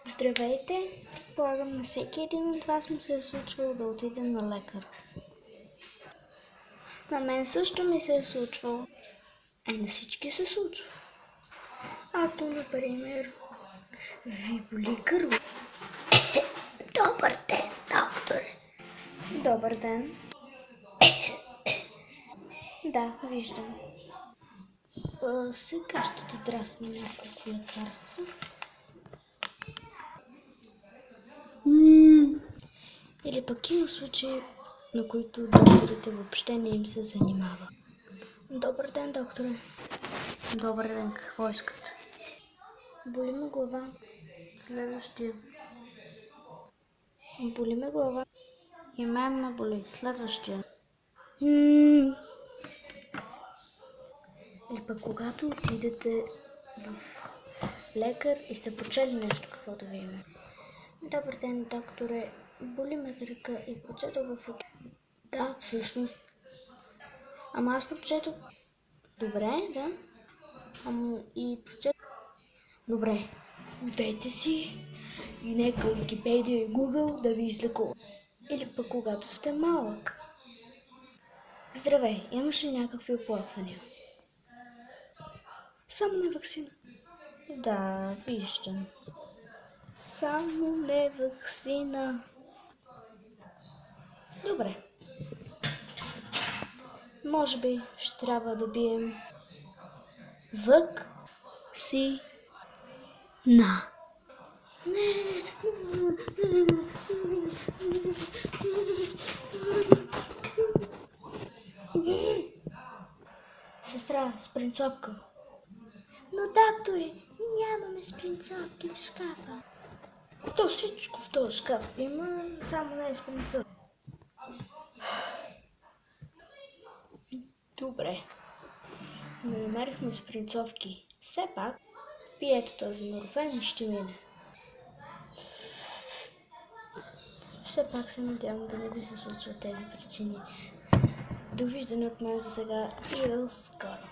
Здравейте! Предполагам, на всеки един от вас му се е случвало да отидем на лекар. На мен също ми се е случвало. На всички се случва. Ако, например, ви боли гърло. Добър ден, докторе! Добър ден! Да, виждам. Сега ще ти драсна няколко лекарства. Или пък има случаи, на които докторите въобще не им се занимава. Добър ден, докторе. Добър ден, какво искате? Боли ме глава. Следващия. Боли ме глава. И мен ме боли. Следващия. Или пък когато отидете в лекар и сте прочели нещо, каквото ви има. Добър ден, докторе. Боли ме гръка и прочетох в... Да, всъщност. Ама аз прочетох... Добре, да. И прочетох... Добре. Отдайте си и нека Википедия и Google да ви излекува. Или пък когато сте малък. Здравей, имаш ли някакви оплаквания? Само не ваксина. Да, виждам. Само не ваксина. Добре. Може би ще трябва да бием ваксина. Сестра, спринцовка. Но, докторе, нямаме спринцовки в шкафа. То всичко в този шкаф има, само не е спринцовка. Добре. Не намерихме спринцовки. Все пак, пиете този норофен и ще мине. Все пак се надявам да не ви се случват тези причини. Довиждане от мен за сега и до скоро.